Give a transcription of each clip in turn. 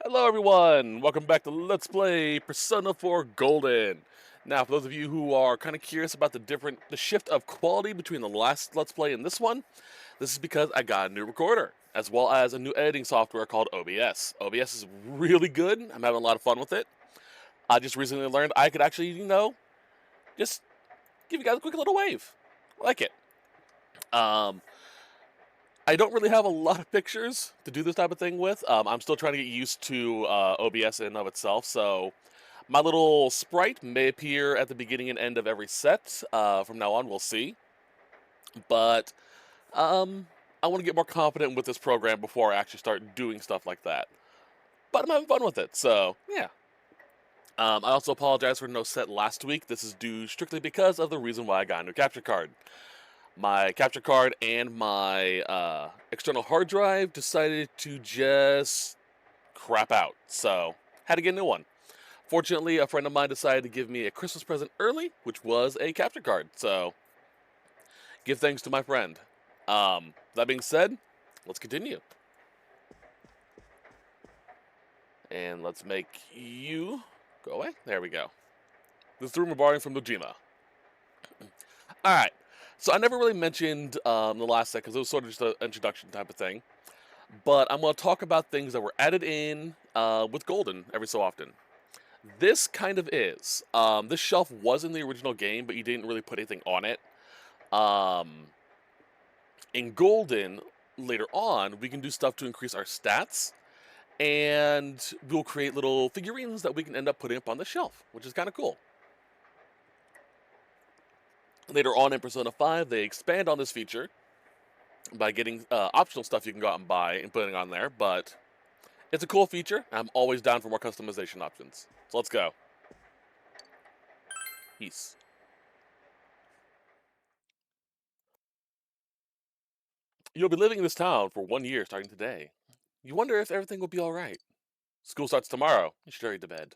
Hello everyone! Welcome back to Let's Play Persona 4 Golden. Now, for those of you who are kind of curious about the shift of quality between the last Let's Play and this is because I got a new recorder, as well as a new editing software called OBS. OBS is really good. I'm having a lot of fun with it. I just recently learned I could actually, just give you guys a quick little wave. I like it. I don't really have a lot of pictures to do this type of thing with. I'm still trying to get used to OBS in and of itself, so my little sprite may appear at the beginning and end of every set. From now on, we'll see. But I want to get more confident with this program before I actually start doing stuff like that. But I'm having fun with it, so yeah. I also apologize for no set last week. This is due strictly because of the reason why I got a new capture card. My capture card and my external hard drive decided to just crap out, so had to get a new one. Fortunately, a friend of mine decided to give me a Christmas present early, which was a capture card, so give thanks to my friend. That being said, let's continue. And let's make you go away. There we go. This is the room we're borrowing from Nojima. Alright. So I never really mentioned the last set because it was sort of just an introduction type of thing. But I'm going to talk about things that were added in with Golden every so often. This kind of is. This shelf was in the original game, but you didn't really put anything on it. In Golden, later on, we can do stuff to increase our stats. And we'll create little figurines that we can end up putting up on the shelf, which is kind of cool. Later on in Persona 5, they expand on this feature by getting optional stuff you can go out and buy and putting on there, but it's a cool feature. I'm always down for more customization options. So let's go. Peace. You'll be living in this town for 1 year starting today. You wonder if everything will be alright. School starts tomorrow. You should hurry to bed.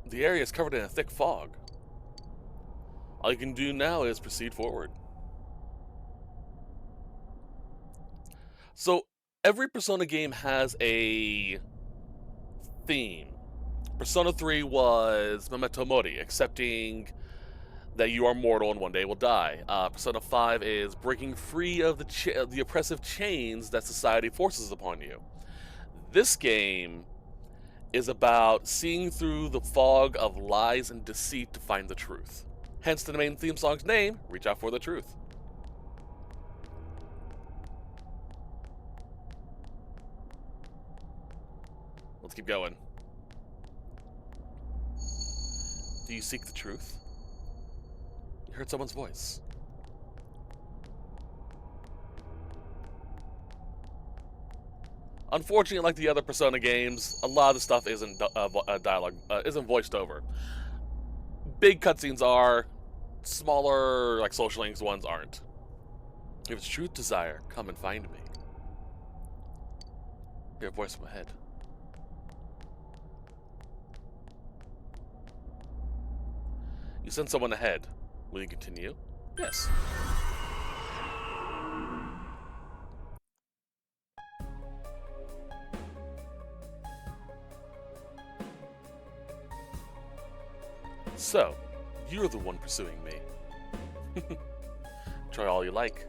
The area is covered in a thick fog. All you can do now is proceed forward. So, every Persona game has a theme. Persona 3 was Memento Mori, accepting that you are mortal and one day will die. Persona 5 is breaking free of the oppressive chains that society forces upon you. This game is about seeing through the fog of lies and deceit to find the truth. Hence the main theme song's name, Reach Out for the Truth. Let's keep going. Do you seek the truth? You heard someone's voice. Unfortunately, like the other Persona games, a lot of the stuff isn't dialogue, isn't voiced over. Big cutscenes are, smaller, like social links ones aren't. If it's truth desire, come and find me. Hear a voice from ahead. You send someone ahead. Will you continue? Yes. So, you're the one pursuing me. Try all you like.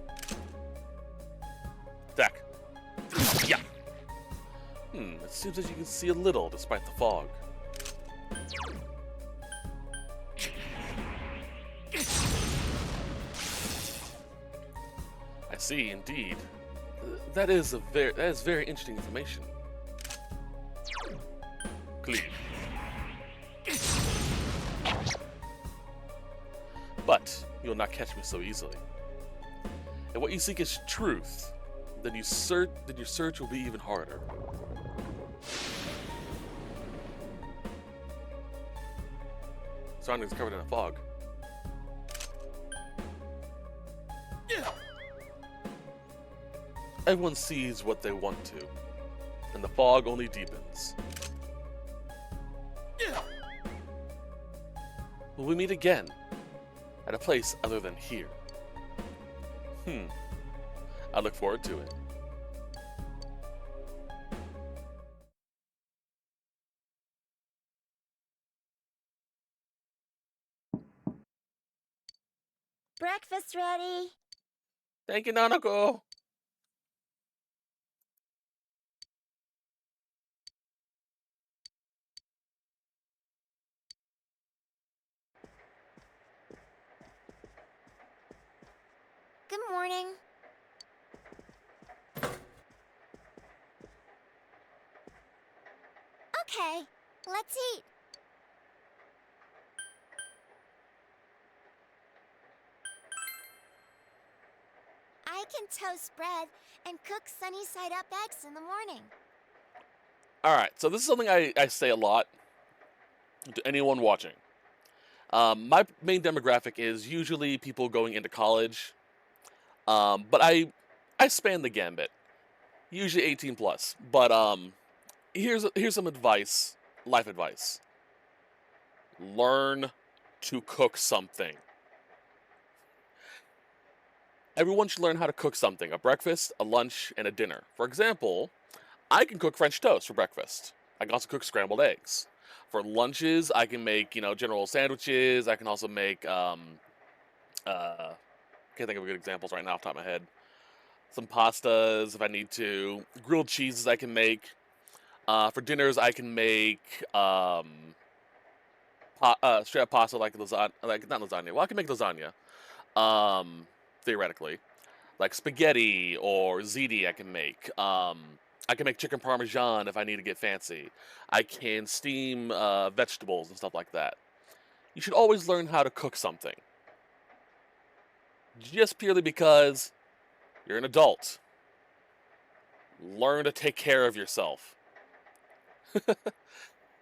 Attack. Yeah. It seems that you can see a little despite the fog. I see, indeed. That is very interesting information. Cleave. But you'll not catch me so easily. And what you seek is truth. Then your search will be even harder. Surroundings covered in a fog. Everyone sees what they want to, and the fog only deepens. Will we meet again? At a place other than here? I look forward to it. Breakfast ready. Thank you, Nanako. Good morning. Okay, let's eat. I can toast bread and cook sunny-side up eggs in the morning. Alright, so this is something I say a lot to anyone watching. My main demographic is usually people going into college, but I span the gambit. Usually 18 plus. But here's some advice, life advice. Learn to cook something. Everyone should learn how to cook something: a breakfast, a lunch, and a dinner. For example, I can cook French toast for breakfast. I can also cook scrambled eggs. For lunches, I can make, general sandwiches. I can also make, can't think of good examples right now off the top of my head. Some pastas if I need to. Grilled cheeses I can make. For dinners, I can make, straight up pasta like lasagna, like not lasagna. Well, I can make lasagna, theoretically, like spaghetti or ziti. I can make. I can make chicken parmesan if I need to get fancy. I can steam vegetables and stuff like that. You should always learn how to cook something, just purely because you're an adult. Learn to take care of yourself.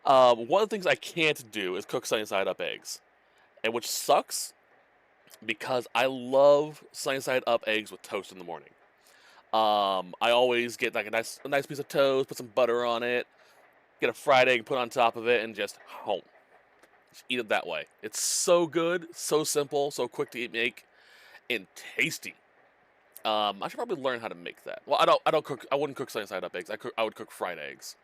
One of the things I can't do is cook sunny side up eggs, and which sucks because I love sunny side up eggs with toast in the morning. I always get like a nice piece of toast, put some butter on it, get a fried egg, put on top of it, and just home. Just eat it that way. It's so good, so simple, so quick to eat, make, and tasty. I should probably learn how to make that. Well, I don't cook. I wouldn't cook sunny side up eggs. I would cook fried eggs.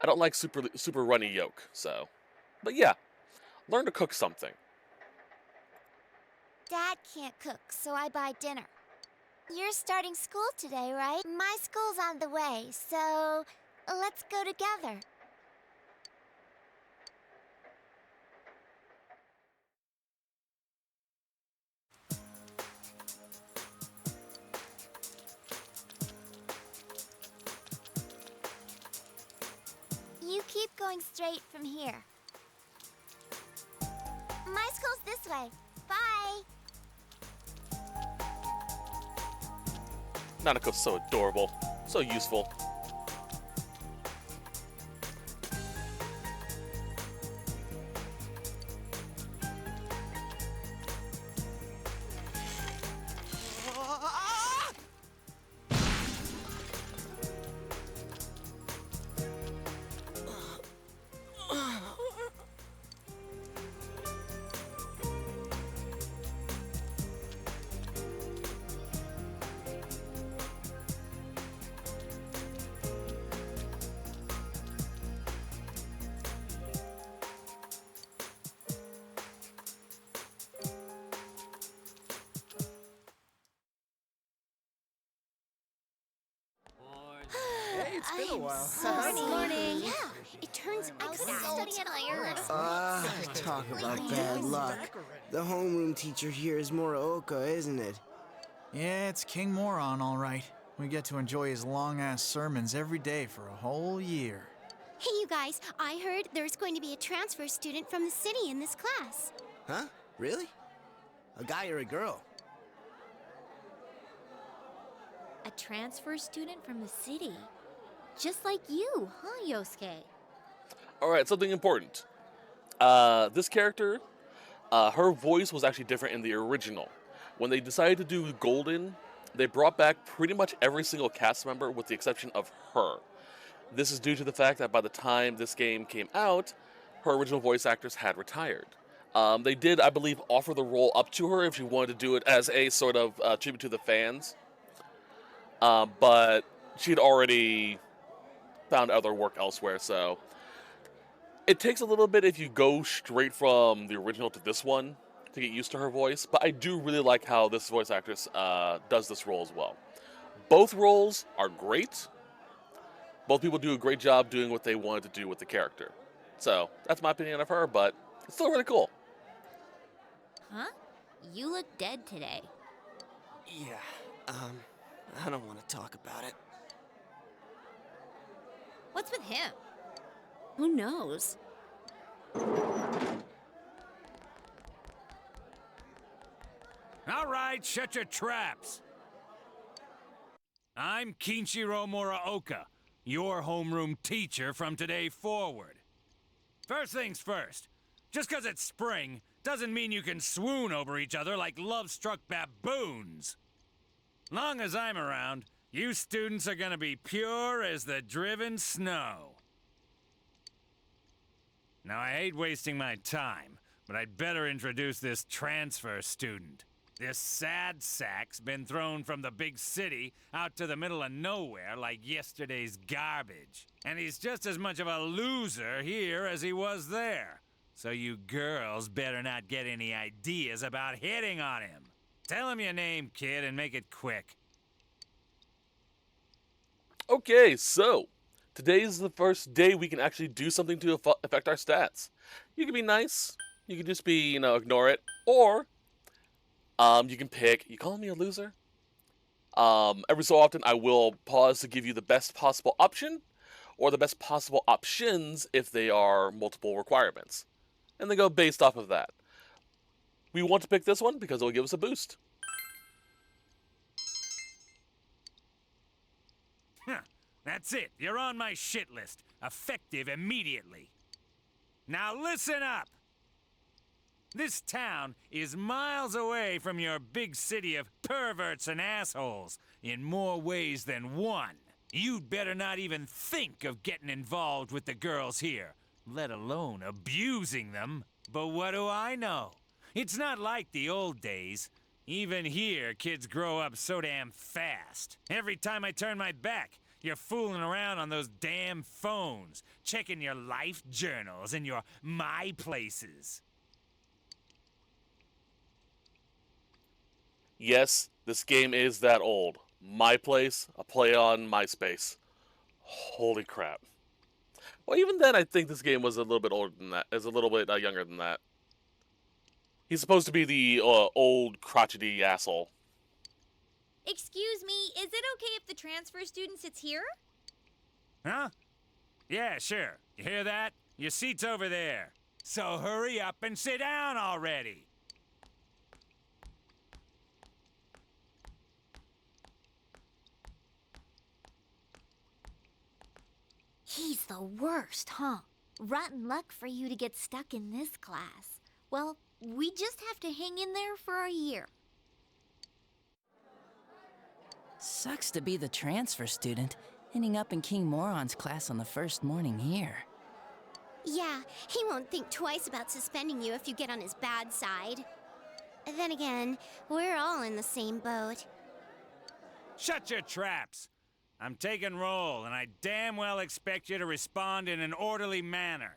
I don't like super runny yolk. So, but yeah, learn to cook something. Dad can't cook, so I buy dinner. You're starting school today, right? My school's on the way, so let's go together. You keep going straight from here. My school's this way. Bye. Nanako's so adorable, so useful. Hey, it's been a while. Morning. Yeah, it turns out I was studying at Ireland. Talk about bad luck. The homeroom teacher here is Muraoka, isn't it? Yeah, it's King Moron, all right. We get to enjoy his long-ass sermons every day for a whole year. Hey, you guys, I heard there's going to be a transfer student from the city in this class. Huh? Really? A guy or a girl? A transfer student from the city? Just like you, huh, Yosuke? All right, something important. This character Her voice was actually different in the original. When they decided to do Golden, they brought back pretty much every single cast member with the exception of her. This is due to the fact that by the time this game came out, her original voice actors had retired. They did, I believe, offer the role up to her if she wanted to do it as a sort of tribute to the fans. But she'd already found other work elsewhere, so it takes a little bit if you go straight from the original to this one to get used to her voice, but I do really like how this voice actress does this role as well. Both roles are great. Both people do a great job doing what they wanted to do with the character. So that's my opinion of her, but it's still really cool. Huh? You look dead today. Yeah, I don't want to talk about it. What's with him? Who knows? All right, shut your traps. I'm Kinshiro Muraoka, your homeroom teacher from today forward. First things first, just 'cause it's spring doesn't mean you can swoon over each other like love-struck baboons. Long as I'm around, you students are gonna be pure as the driven snow. Now, I hate wasting my time, but I'd better introduce this transfer student. This sad sack's been thrown from the big city out to the middle of nowhere like yesterday's garbage. And he's just as much of a loser here as he was there. So you girls better not get any ideas about hitting on him. Tell him your name, kid, and make it quick. Okay, so today's the first day we can actually do something to affect our stats. You can be nice, you can just be, ignore it, or you can pick, you calling me a loser? Every so often I will pause to give you the best possible option, or the best possible options if they are multiple requirements. And they go based off of that. We want to pick this one because it will give us a boost. Huh, that's it. You're on my shit list. Effective immediately. Now listen up! This town is miles away from your big city of perverts and assholes in more ways than one. You'd better not even think of getting involved with the girls here, let alone abusing them. But what do I know? It's not like the old days. Even here, kids grow up so damn fast. Every time I turn my back, you're fooling around on those damn phones, checking your life journals and your My Places. Yes, this game is that old. My Place, a play on MySpace. Holy crap. Well, even then, I think this game was a little bit older than that. Is a little bit younger than that. He's supposed to be the old crotchety asshole. Excuse me, is it okay if the transfer student sits here? Huh? Yeah, sure. You hear that? Your seat's over there. So hurry up and sit down already. He's the worst, huh? Rotten luck for you to get stuck in this class. Well, we just have to hang in there for a year. Sucks to be the transfer student, ending up in King Moron's class on the first morning here. Yeah, he won't think twice about suspending you if you get on his bad side. Then again, we're all in the same boat. Shut your traps! I'm taking roll, and I damn well expect you to respond in an orderly manner.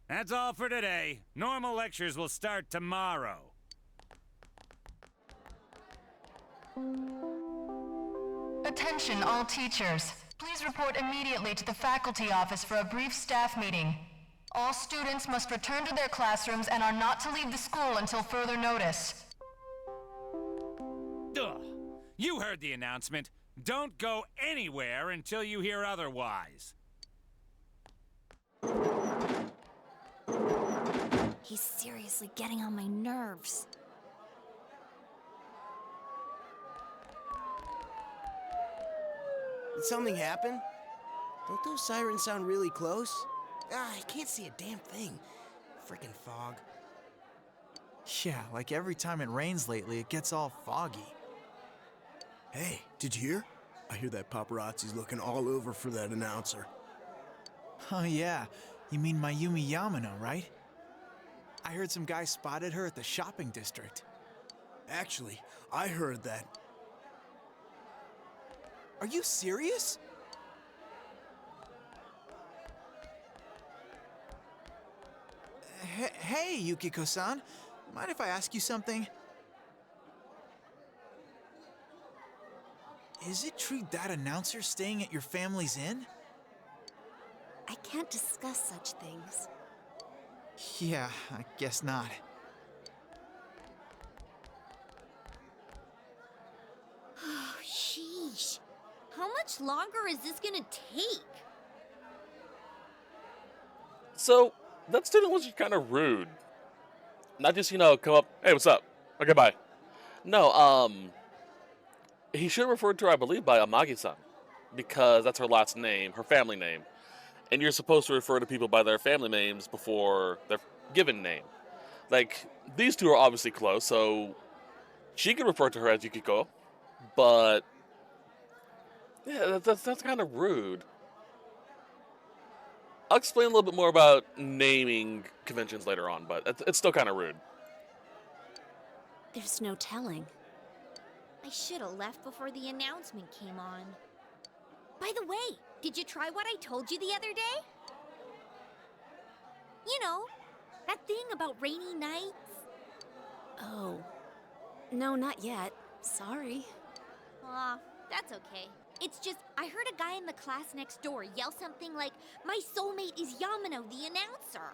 That's all for today. Normal lectures will start tomorrow. Attention all teachers. Please report immediately to the faculty office for a brief staff meeting. All students must return to their classrooms and are not to leave the school until further notice. Ugh. You heard the announcement. Don't go anywhere until you hear otherwise. He's seriously getting on my nerves. Did something happen? Don't those sirens sound really close? I can't see a damn thing. Frickin' fog. Yeah, like every time it rains lately, it gets all foggy. Hey, did you hear? I hear that paparazzi's looking all over for that announcer. Oh yeah, you mean Mayumi Yamano, right? I heard some guy spotted her at the shopping district. Actually, I heard that. Are you serious? Hey, Yukiko-san. Mind if I ask you something? Is it true that announcer's staying at your family's inn? I can't discuss such things. Yeah, I guess not. Oh, sheesh. How much longer is this gonna take? So, that student was kind of rude. Not just, come up, hey, what's up? Okay, bye. No, he should have referred to her, I believe, by Amagi-san. Because that's her last name, her family name. And you're supposed to refer to people by their family names before their given name. Like, these two are obviously close, so she could refer to her as Yukiko. But, yeah, that's kind of rude. I'll explain a little bit more about naming conventions later on, but it's still kind of rude. There's no telling. I should have left before the announcement came on. By the way, did you try what I told you the other day? You know, that thing about rainy nights? Oh. No, not yet. Sorry. Aw, that's okay. It's just, I heard a guy in the class next door yell something like, "My soulmate is Yamano, the announcer."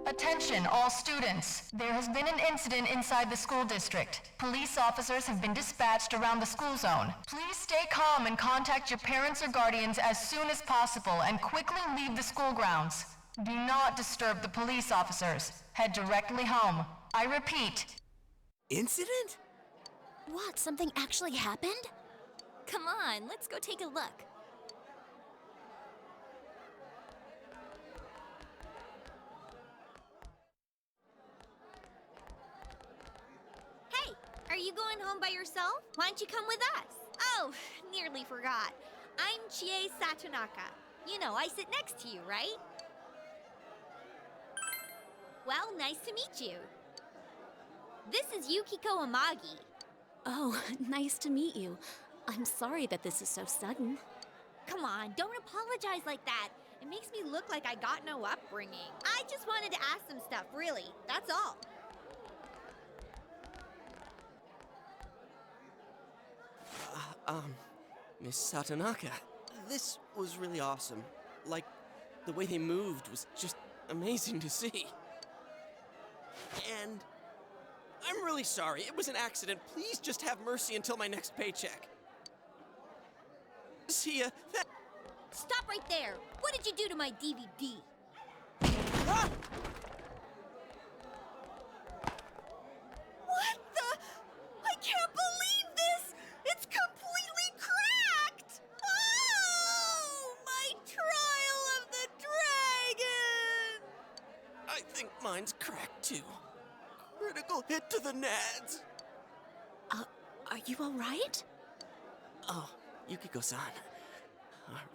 Attention, all students. There has been an incident inside the school district. Police officers have been dispatched around the school zone. Please stay calm and contact your parents or guardians as soon as possible and quickly leave the school grounds. Do not disturb the police officers. Head directly home. I repeat. Incident? What? Something actually happened? Come on, let's go take a look. Hey, are you going home by yourself? Why don't you come with us? Oh, nearly forgot. I'm Chie Satonaka. You know, I sit next to you, right? Well, nice to meet you. This is Yukiko Amagi. Oh, nice to meet you. I'm sorry that this is so sudden. Come on, don't apologize like that. It makes me look like I got no upbringing. I just wanted to ask some stuff, really. That's all. Miss Satonaka, this was really awesome. Like, the way they moved was just amazing to see. And I'm really sorry. It was an accident. Please just have mercy until my next paycheck. See ya. Stop right there. What did you do to my DVD? Ah! What the? I can't believe this! It's completely cracked! Oh! My trial of the dragon! I think mine's cracked too. Critical hit to the nads. Are you all right? Oh, Yukiko-san.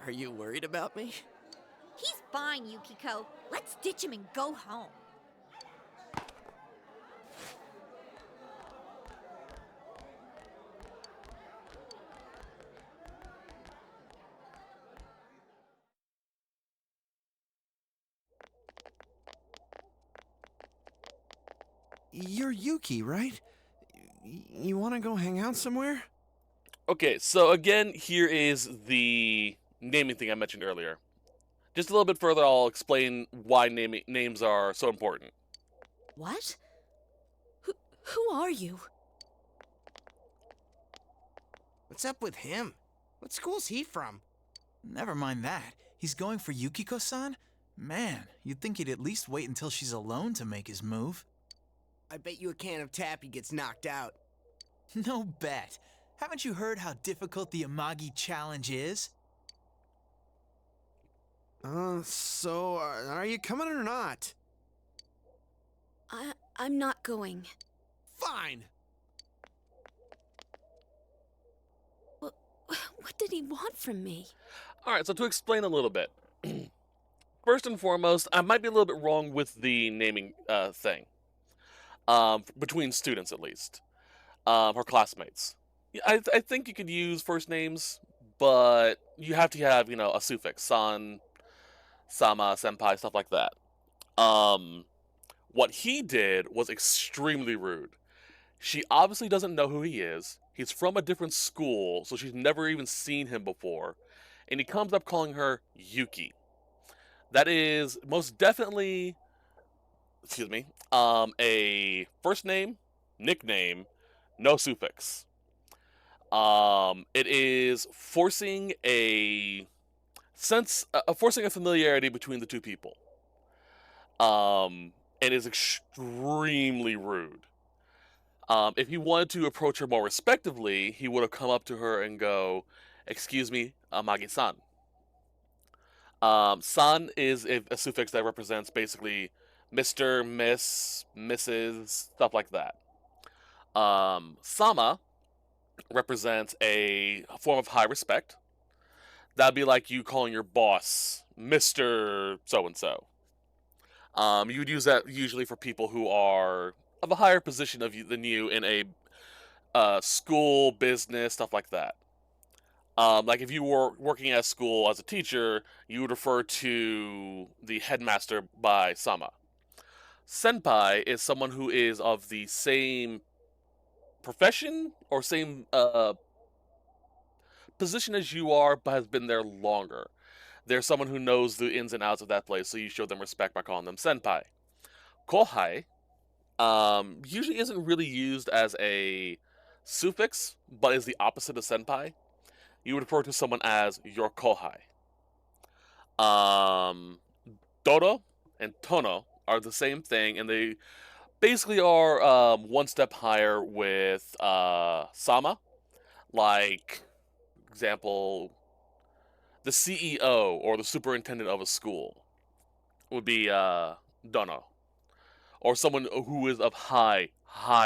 Are you worried about me? He's fine, Yukiko. Let's ditch him and go home. You're Yuki, right? You want to go hang out somewhere? Okay, so again, here is the naming thing I mentioned earlier. Just a little bit further, I'll explain why names are so important. What? Who are you? What's up with him? What school's he from? Never mind that. He's going for Yukiko-san? Man, you'd think he'd at least wait until she's alone to make his move. I bet you a can of tappy gets knocked out. No bet. Haven't you heard how difficult the Amagi challenge is? So, are you coming or not? I'm not going. Fine! What did he want from me? Alright, so to explain a little bit. First and foremost, I might be a little bit wrong with the naming thing. Between students, at least. Her classmates. Yeah, I think you could use first names, but you have to have, a suffix. San, sama, senpai, stuff like that. What he did was extremely rude. She obviously doesn't know who he is. He's from a different school, so she's never even seen him before. And he comes up calling her Yuki. That is most definitely, excuse me, a first name, nickname, no suffix. It is forcing forcing a familiarity between the two people. It is extremely rude. If he wanted to approach her more respectively, he would have come up to her and go, "Excuse me, Amagi-san." San is a suffix that represents basically Mr., Miss, Mrs., stuff like that. Sama represents a form of high respect. That'd be like you calling your boss Mr. So-and-so. You would use that usually for people who are of a higher position than you in a school, business, stuff like that. Like if you were working at school as a teacher, you would refer to the headmaster by Sama. Senpai is someone who is of the same profession or same position as you are, but has been there longer. They're someone who knows the ins and outs of that place, so you show them respect by calling them senpai. Kohai usually isn't really used as a suffix, but is the opposite of senpai. You would refer to someone as your kohai. Dodo and Tono are the same thing, and they basically are one step higher with Sama. Like, example, the CEO or the superintendent of a school would be Dono. Or someone who is of high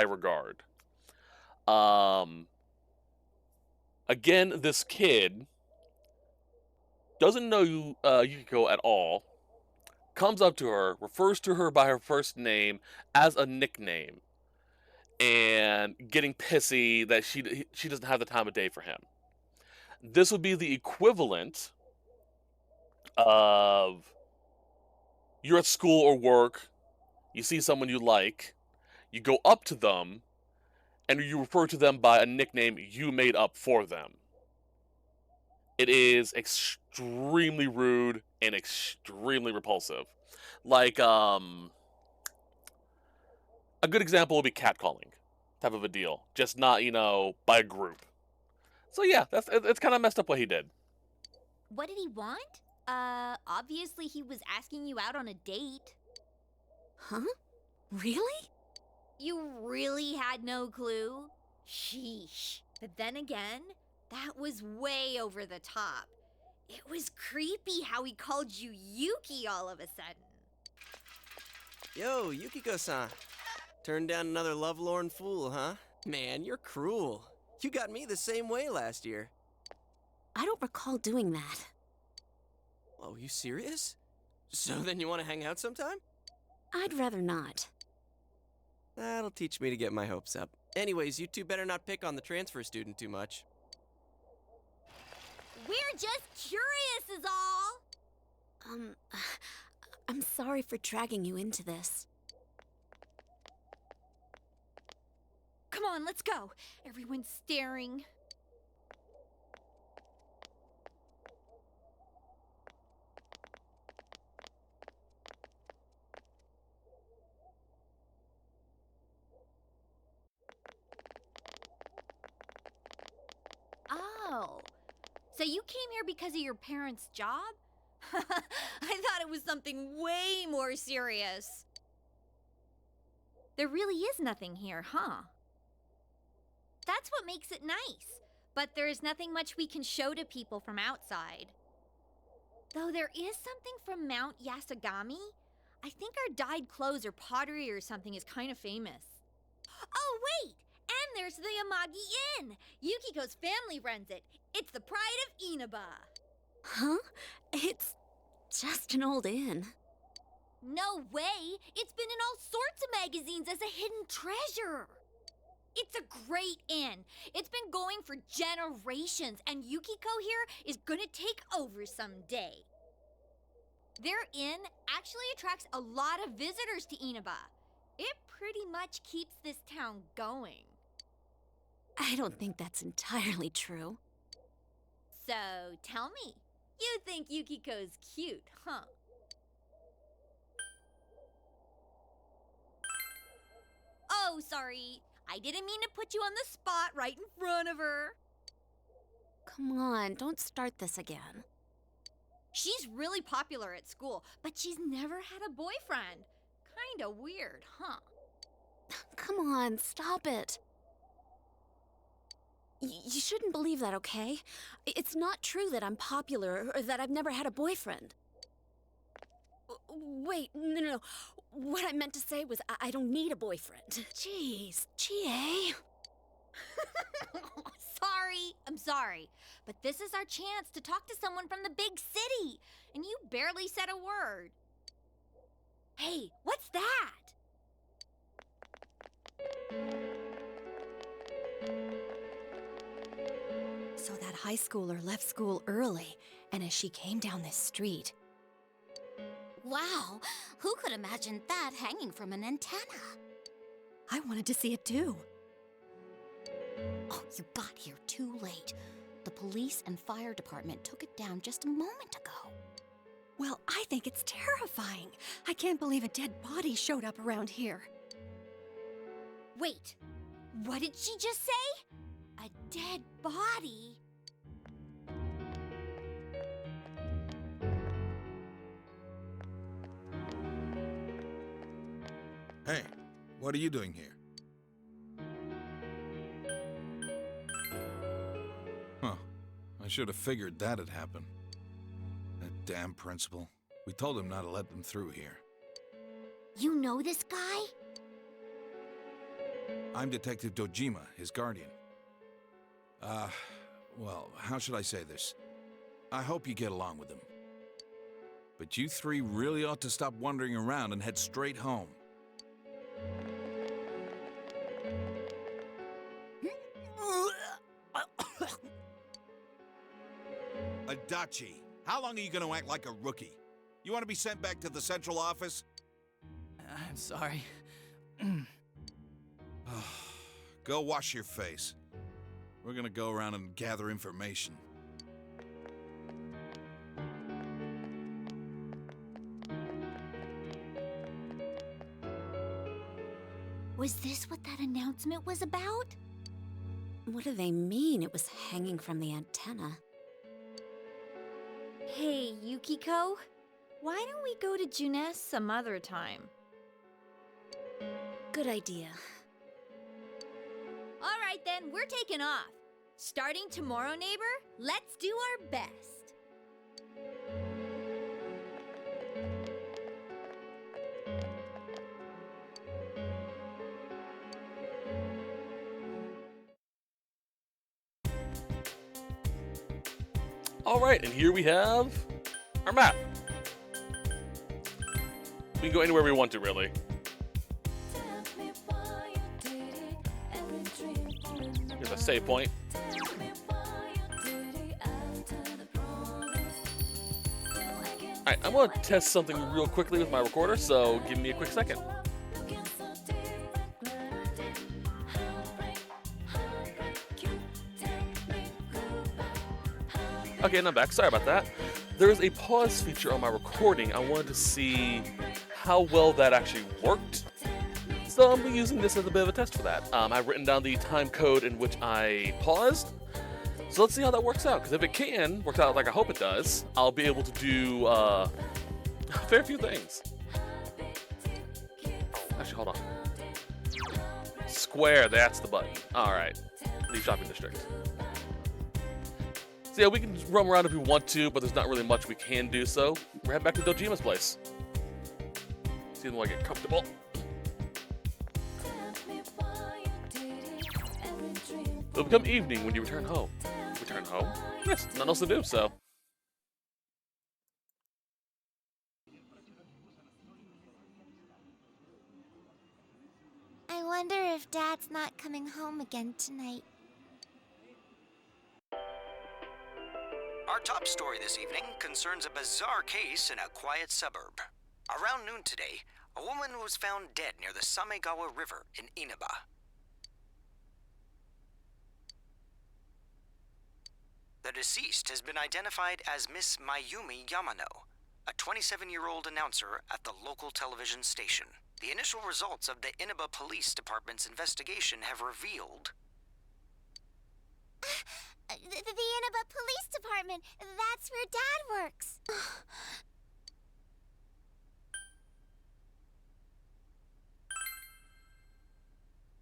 regard. Again, this kid doesn't know Yukiko at all, comes up to her, refers to her by her first name as a nickname, and getting pissy that she doesn't have the time of day for him. This would be the equivalent of you're at school or work, you see someone you like, you go up to them, and you refer to them by a nickname you made up for them. It is extremely rude and extremely repulsive. Like, a good example would be catcalling type of a deal. Just not, by a group. So yeah, it's kind of messed up what he did. What did he want? Obviously he was asking you out on a date. Huh? Really? You really had no clue? Sheesh. But then again, that was way over the top. It was creepy how he called you Yuki all of a sudden. Yo, Yukiko-san. Turned down another lovelorn fool, huh? Man, you're cruel. You got me the same way last year. I don't recall doing that. Oh, you serious? So then you want to hang out sometime? I'd rather not. That'll teach me to get my hopes up. Anyways, you two better not pick on the transfer student too much. We're just curious is all. I'm sorry for dragging you into this. Come on, let's go. Everyone's staring. Oh, so you came here because of your parents' job? I thought it was something way more serious. There really is nothing here, huh? That's what makes it nice. But there is nothing much we can show to people from outside. Though there is something from Mount Yasagami. I think our dyed clothes or pottery or something is kind of famous. Oh, wait! And there's the Amagi Inn! Yukiko's family runs it. It's the pride of Inaba. Huh? It's just an old inn. No way! It's been in all sorts of magazines as a hidden treasure. It's a great inn. It's been going for generations, and Yukiko here is gonna take over someday. Their inn actually attracts a lot of visitors to Inaba. It pretty much keeps this town going. I don't think that's entirely true. So, tell me, you think Yukiko's cute, huh? Oh, sorry. I didn't mean to put you on the spot right in front of her. Come on, don't start this again. She's really popular at school, but she's never had a boyfriend. Kinda weird, huh? Come on, stop it. You shouldn't believe that, okay? It's not true that I'm popular or that I've never had a boyfriend. Wait, no. What I meant to say was I don't need a boyfriend. Jeez, GA. I'm sorry. But this is our chance to talk to someone from the big city. And you barely said a word. Hey, what's that? So that high schooler left school early, and as she came down this street... Wow, who could imagine that hanging from an antenna? I wanted to see it too. Oh, you got here too late. The police and fire department took it down just a moment ago. Well, I think it's terrifying. I can't believe a dead body showed up around here. Wait, what did she just say? A dead body? Hey, what are you doing here? Huh. I should have figured that'd happen. That damn principal. We told him not to let them through here. You know this guy? I'm Detective Dojima, his guardian. Well, how should I say this? I hope you get along with him. But you three really ought to stop wandering around and head straight home. Adachi, how long are you going to act like a rookie? You want to be sent back to the central office? I'm sorry. Go wash your face. We're going to go around and gather information. Was this what that announcement was about? What do they mean it was hanging from the antenna? Hey, Yukiko, why don't we go to Junes some other time? Good idea. All right then, we're taking off. Starting tomorrow, neighbor, let's do our best. All right, and here we have our map. We can go anywhere we want to, really. Here's a save point. Alright, I'm gonna test something real quickly with my recorder, so give me a quick second. Okay, and I'm back. Sorry about that. There's a pause feature on my recording. I wanted to see how well that actually worked. So I'm using this as a bit of a test for that. I've written down the time code in which I paused. So let's see how that works out, because if it work out like I hope it does, I'll be able to do a fair few things. Actually, hold on. Square, that's the button. Alright. Leave shopping district. So yeah, we can roam around if we want to, but there's not really much we can do, so we're heading back to Dojima's place. See if I get comfortable. It'll become evening when you return home. Return home? Yes, nothing else to do, so. I wonder if Dad's not coming home again tonight. Our top story this evening concerns a bizarre case in a quiet suburb. Around noon today, a woman was found dead near the Samegawa River in Inaba. The deceased has been identified as Miss Mayumi Yamano, a 27-year-old announcer at the local television station. The initial results of the Inaba Police Department's investigation have revealed... The Inaba Police Department! That's where Dad works!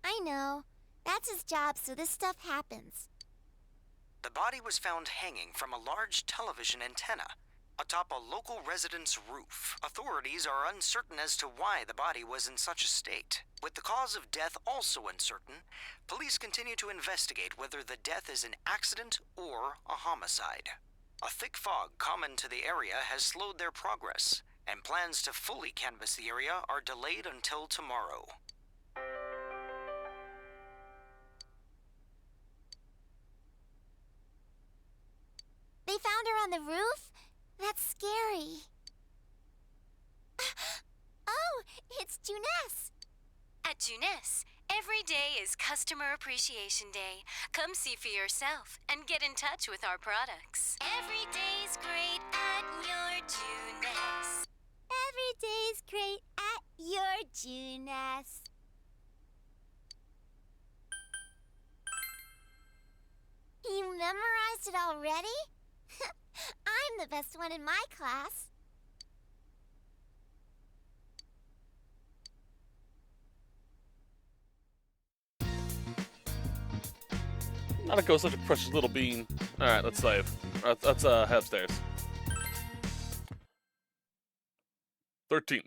I know. That's his job, so this stuff happens. The body was found hanging from a large television antenna atop a local resident's roof. Authorities are uncertain as to why the body was in such a state. With the cause of death also uncertain, police continue to investigate whether the death is an accident or a homicide. A thick fog common to the area has slowed their progress, and plans to fully canvass the area are delayed until tomorrow. They found her on the roof? That's scary. Oh, it's Juness. At Juness, every day is Customer Appreciation Day. Come see for yourself and get in touch with our products. Every day's great at your Juness. Every day's great at your Juness. You memorized it already? I'm the best one in my class. Nanako's such a precious little bean. Alright, let's save. Let's head upstairs. 13th.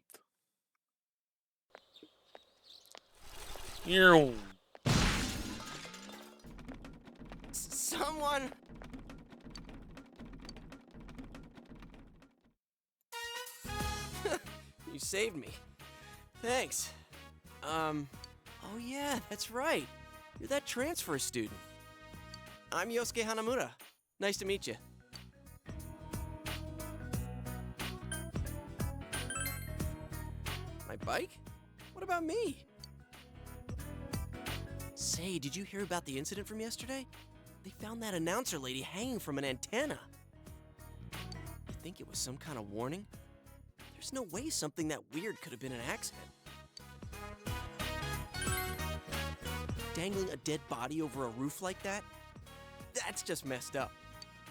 Someone... You saved me. Thanks. Oh yeah, that's right. You're that transfer student. I'm Yosuke Hanamura. Nice to meet you. My bike? What about me? Say, did you hear about the incident from yesterday? They found that announcer lady hanging from an antenna. You think it was some kind of warning? There's no way something that weird could have been an accident. Dangling a dead body over a roof like that? That's just messed up.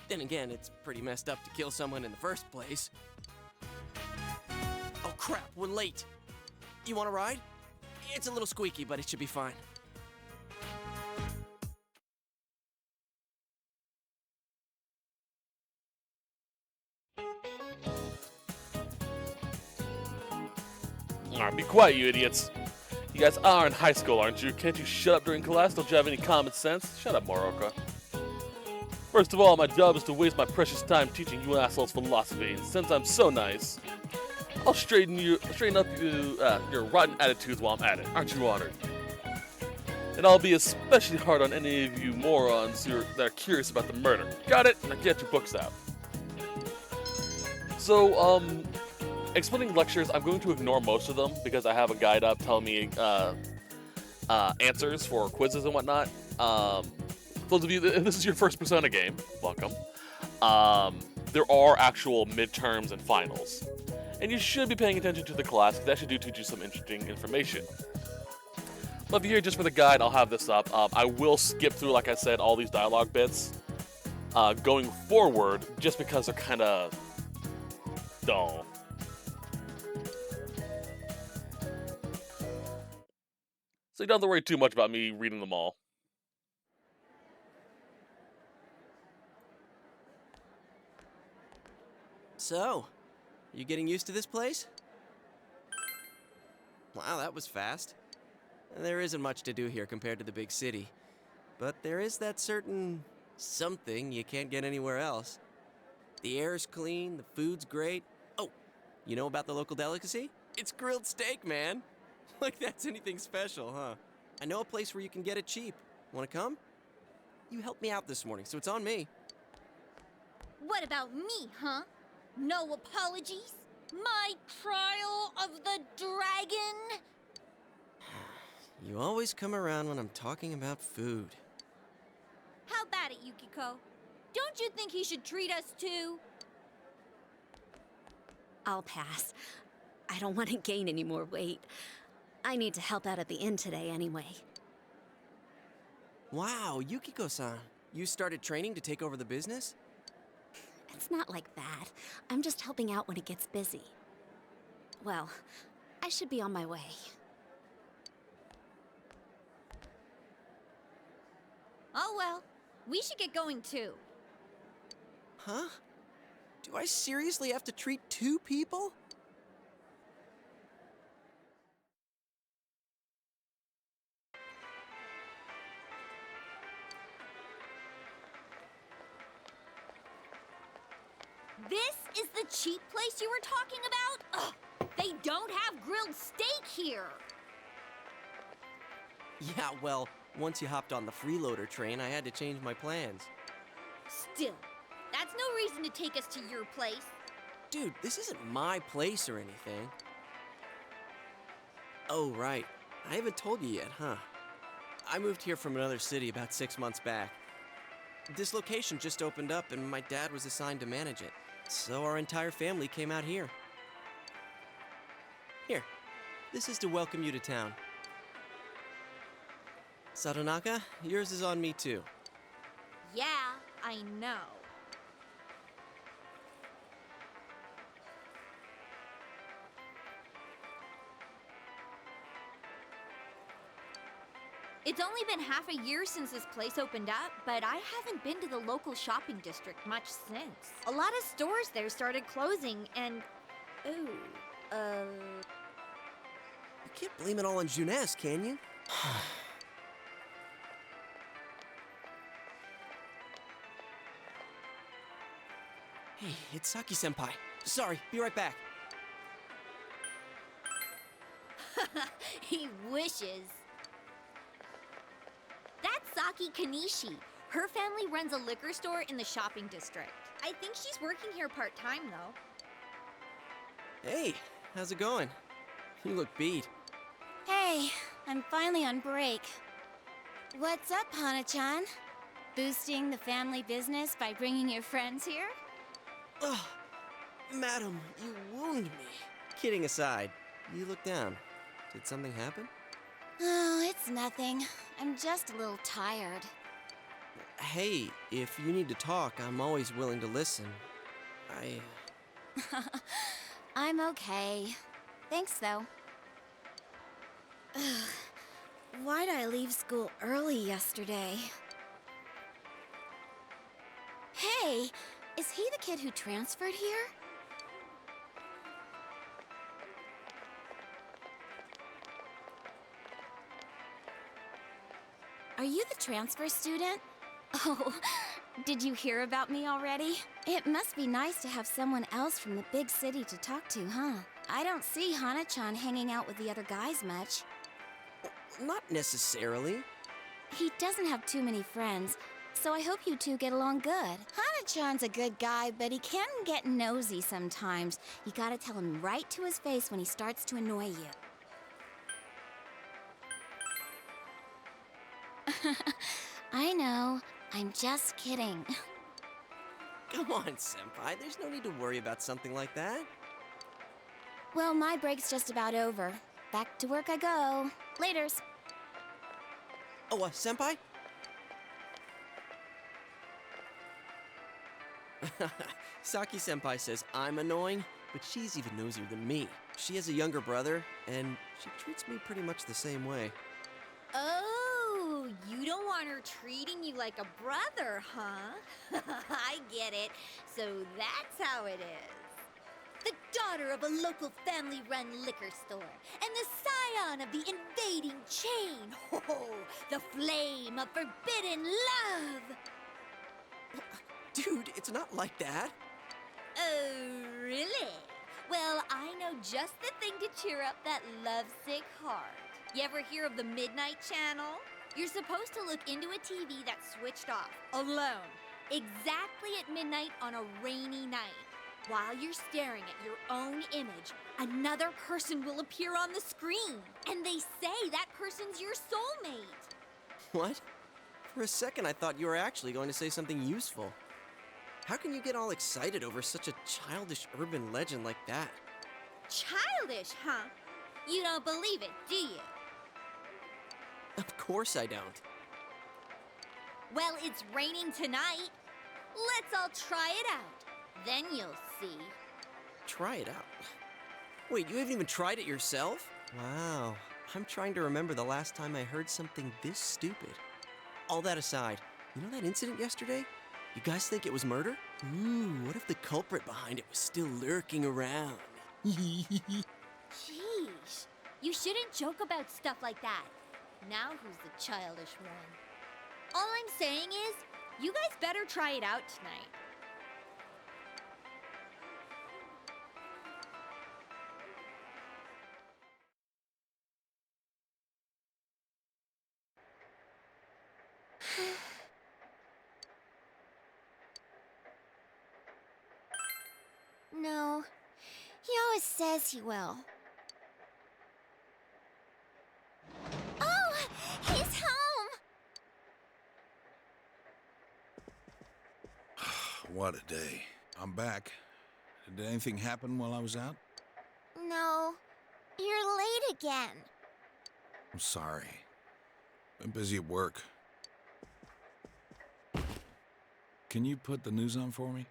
Then again, it's pretty messed up to kill someone in the first place. Oh crap, we're late. You want a ride? It's a little squeaky, but it should be fine. Alright, be quiet, you idiots. You guys are in high school, aren't you? Can't you shut up during class? Don't you have any common sense? Shut up, Moroka. First of all, my job is to waste my precious time teaching you assholes philosophy, and since I'm so nice, I'll straighten up your rotten attitudes while I'm at it. Aren't you honored? And I'll be especially hard on any of you morons that are curious about the murder. Got it? Now get your books out. So, explaining lectures, I'm going to ignore most of them because I have a guide up telling me answers for quizzes and whatnot. Those of you, if this is your first Persona game, welcome. There are actual midterms and finals. And you should be paying attention to the class because that should do teach you some interesting information. But if you're here just for the guide, I'll have this up. I will skip through, like I said, all these dialogue bits going forward, just because they're kind of dull. So you don't have to worry too much about me reading them all. So, you getting used to this place? Wow, that was fast. There isn't much to do here compared to the big city. But there is that certain something you can't get anywhere else. The air's clean, the food's great. Oh, you know about the local delicacy? It's grilled steak, man. Like that's anything special, huh? I know a place where you can get it cheap. Wanna come? You helped me out this morning, so it's on me. What about me, huh? No apologies? My trial of the dragon? You always come around when I'm talking about food. How about it, Yukiko? Don't you think he should treat us too? I'll pass. I don't want to gain any more weight. I need to help out at the inn today anyway. Wow, Yukiko-san. You started training to take over the business? It's not like that. I'm just helping out when it gets busy. Well, I should be on my way. Oh well, we should get going too. Huh? Do I seriously have to treat 2 people? This is the cheap place you were talking about? Ugh, they don't have grilled steak here. Yeah, well, once you hopped on the freeloader train, I had to change my plans. Still, that's no reason to take us to your place. Dude, this isn't my place or anything. Oh, right. I haven't told you yet, huh? I moved here from another city about 6 months back. This location just opened up and my dad was assigned to manage it. So our entire family came out here. Here, this is to welcome you to town. Satonaka, yours is on me too. Yeah, I know. It's only been half a year since this place opened up, but I haven't been to the local shopping district much since. A lot of stores there started closing and... You can't blame it all on Juness, can you? Hey, it's Saki-senpai. Sorry, be right back. He wishes. That's Saki Kanishi. Her family runs a liquor store in the shopping district. I think she's working here part-time, though. Hey, how's it going? You look beat. Hey, I'm finally on break. What's up, Hana-chan? Boosting the family business by bringing your friends here? Ugh, madam, you wound me. Kidding aside, you look down. Did something happen? Oh, it's nothing. I'm just a little tired. Hey, if you need to talk, I'm always willing to listen. I'm okay. Thanks, though. Why'd I leave school early yesterday? Hey, is he the kid who transferred here? Are you the transfer student? Oh, did you hear about me already? It must be nice to have someone else from the big city to talk to, huh? I don't see Hana-chan hanging out with the other guys much. Not necessarily. He doesn't have too many friends, so I hope you two get along good. Hana-chan's a good guy, but he can get nosy sometimes. You gotta tell him right to his face when he starts to annoy you. I know. I'm just kidding. Come on, senpai. There's no need to worry about something like that. Well, my break's just about over. Back to work I go. Laters. Oh, senpai? Saki-senpai says I'm annoying, but she's even nosier than me. She has a younger brother, and she treats me pretty much the same way. Oh, you don't want her treating you like a brother, huh? I get it. So that's how it is. The daughter of a local family-run liquor store, and the scion of the invading chain. Oh, the flame of forbidden love! Dude, it's not like that. Oh, really? Well, I know just the thing to cheer up that lovesick heart. You ever hear of the Midnight Channel? You're supposed to look into a TV that's switched off, alone, exactly at midnight on a rainy night. While you're staring at your own image, another person will appear on the screen, and they say that person's your soulmate. What? For a second, I thought you were actually going to say something useful. How can you get all excited over such a childish urban legend like that? Childish, huh? You don't believe it, do you? Of course I don't. Well, it's raining tonight. Let's all try it out. Then you'll see. Try it out. Wait, you haven't even tried it yourself? Wow. I'm trying to remember the last time I heard something this stupid. All that aside, you know that incident yesterday? You guys think it was murder? Ooh, what if the culprit behind it was still lurking around? Sheesh. You shouldn't joke about stuff like that. Now who's the childish one? All I'm saying is, you guys better try it out tonight. No, he always says he will. Oh, he's home! What a day. I'm back. Did anything happen while I was out? No, you're late again. I'm sorry. Been busy at work. Can you put the news on for me?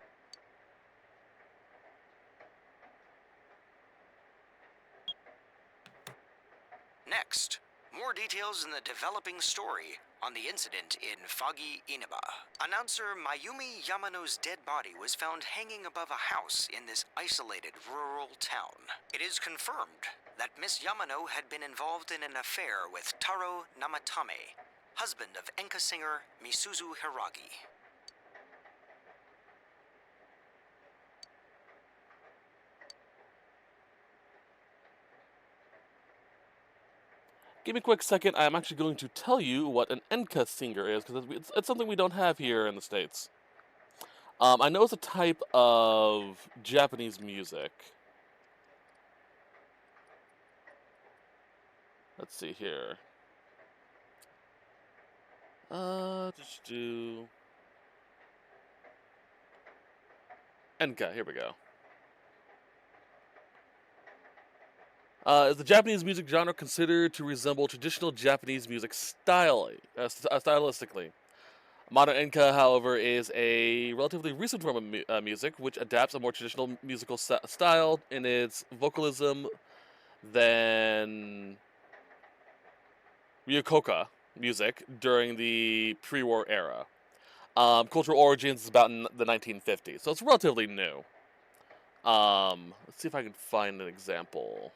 Next, more details in the developing story on the incident in foggy Inaba. Announcer Mayumi Yamano's dead body was found hanging above a house in this isolated rural town. It is confirmed that Miss Yamano had been involved in an affair with Taro Namatame, husband of enka singer Misuzu Hiragi. Give me a quick second. I'm actually going to tell you what an enka singer is, because it's something we don't have here in the States. I know it's a type of Japanese music. Let's see here. Just do enka. Here we go. Is the Japanese music genre considered to resemble traditional Japanese music stylistically? Modern enka, however, is a relatively recent form of music which adapts a more traditional musical style in its vocalism than ryokoka music during the pre-war era. Cultural origins is about in the 1950s, so it's relatively new. Let's see if I can find an example.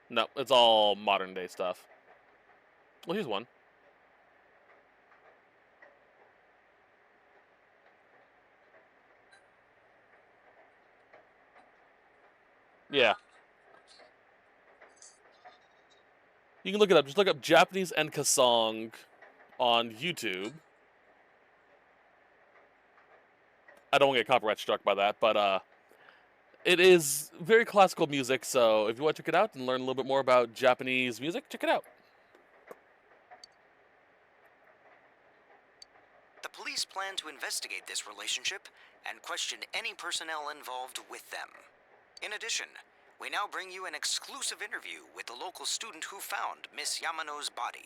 No, it's all modern day stuff. Well, here's one. Yeah. You can look it up. Just look up Japanese enka song on YouTube. I don't want to get copyright struck by that, but it is very classical music, so if you want to check it out and learn a little bit more about Japanese music, check it out. The police plan to investigate this relationship and question any personnel involved with them. In addition, we now bring you an exclusive interview with the local student who found Miss Yamano's body.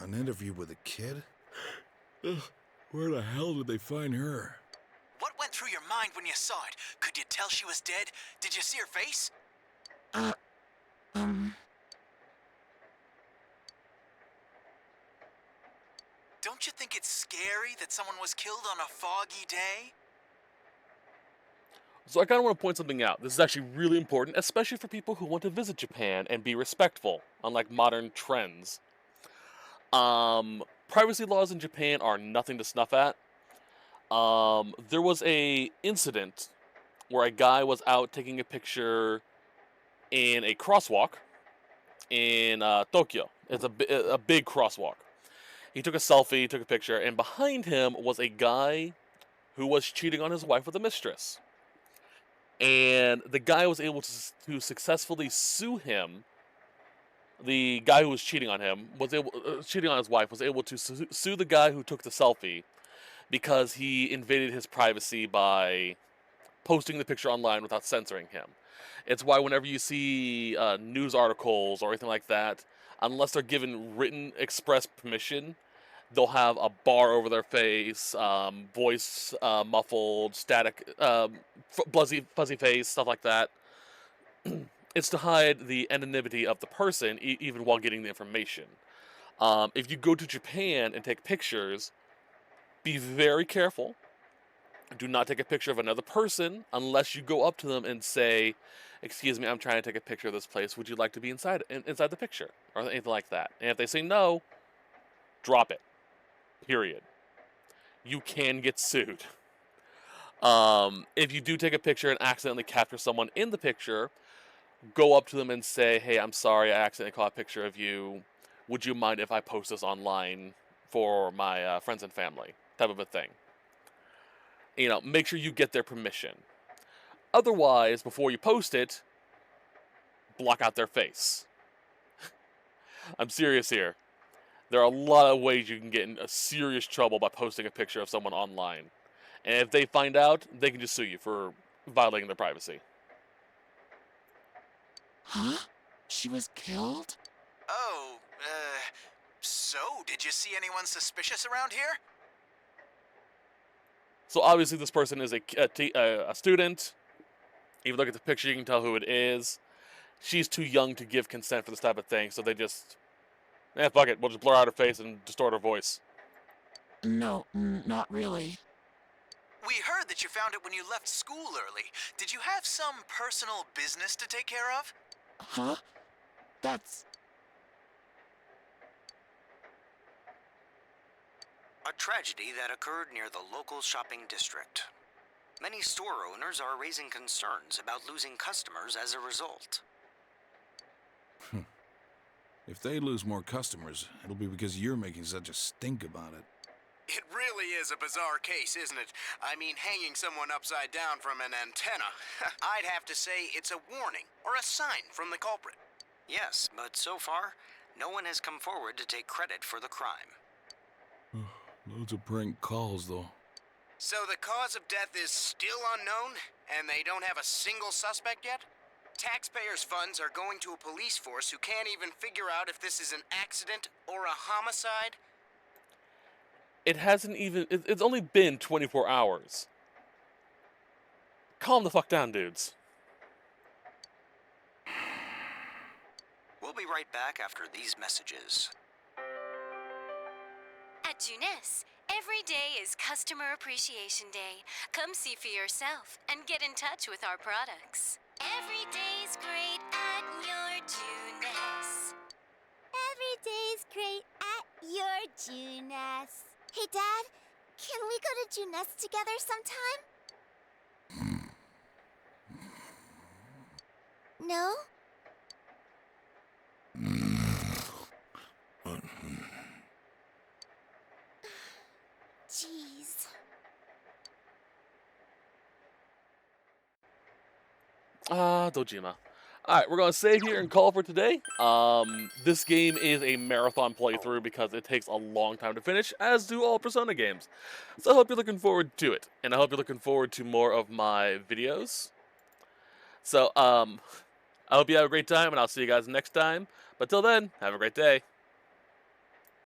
An interview with a kid? Where the hell did they find her? What went through your mind when you saw it? Could you tell she was dead? Did you see her face? Don't you think it's scary that someone was killed on a foggy day? So I kind of want to point something out. This is actually really important, especially for people who want to visit Japan and be respectful, unlike modern trends. Privacy laws in Japan are nothing to snuff at. There was a incident where a guy was out taking a picture in a crosswalk in Tokyo. It's a big crosswalk. He took a selfie, took a picture, and behind him was a guy who was cheating on his wife with a mistress. And the guy was able to successfully sue him. The guy who was cheating on him cheating on his wife was able to sue the guy who took the selfie because he invaded his privacy by posting the picture online without censoring him. It's why whenever you see news articles or anything like that, unless they're given written express permission, they'll have a bar over their face, voice muffled, static, fuzzy face, stuff like that. It's to hide the anonymity of the person, even while getting the information. If you go to Japan and take pictures, be very careful. Do not take a picture of another person unless you go up to them and say, "Excuse me, I'm trying to take a picture of this place. Would you like to be inside the picture?" Or anything like that. And if they say no, drop it. Period. You can get sued. If you do take a picture and accidentally capture someone in the picture, go up to them and say, "Hey, I'm sorry, I accidentally caught a picture of you. Would you mind if I post this online for my friends and family?" Type of a thing. Make sure you get their permission. Otherwise, before you post it, block out their face. I'm serious here. There are a lot of ways you can get in serious trouble by posting a picture of someone online. And if they find out, they can just sue you for violating their privacy. Huh? She was killed? Oh, so did you see anyone suspicious around here? So obviously this person is a student. If you look at the picture, you can tell who it is. She's too young to give consent for this type of thing, so they just... fuck it, we'll just blur out her face and distort her voice. No, not really. We heard that you found it when you left school early. Did you have some personal business to take care of? Huh? That's... A tragedy that occurred near the local shopping district. Many store owners are raising concerns about losing customers as a result. If they lose more customers, it'll be because you're making such a stink about it. It really is a bizarre case, isn't it? I mean, hanging someone upside down from an antenna. I'd have to say it's a warning or a sign from the culprit. Yes, but so far, no one has come forward to take credit for the crime. Loads of prank calls, though. So the cause of death is still unknown, and they don't have a single suspect yet? Taxpayers' funds are going to a police force who can't even figure out if this is an accident or a homicide? It hasn't even... It's only been 24 hours. Calm the fuck down, dudes. We'll be right back after these messages. At Junes, every day is Customer Appreciation Day. Come see for yourself and get in touch with our products. Every day's great at your Junes. Every day's great at your Junes. Hey, Dad, can we go to Junes together sometime? No? Jeez. Dojima. Alright, we're going to save here and call for today. This game is a marathon playthrough because it takes a long time to finish, as do all Persona games. So I hope you're looking forward to it, and I hope you're looking forward to more of my videos. So, I hope you have a great time, and I'll see you guys next time. But till then, have a great day.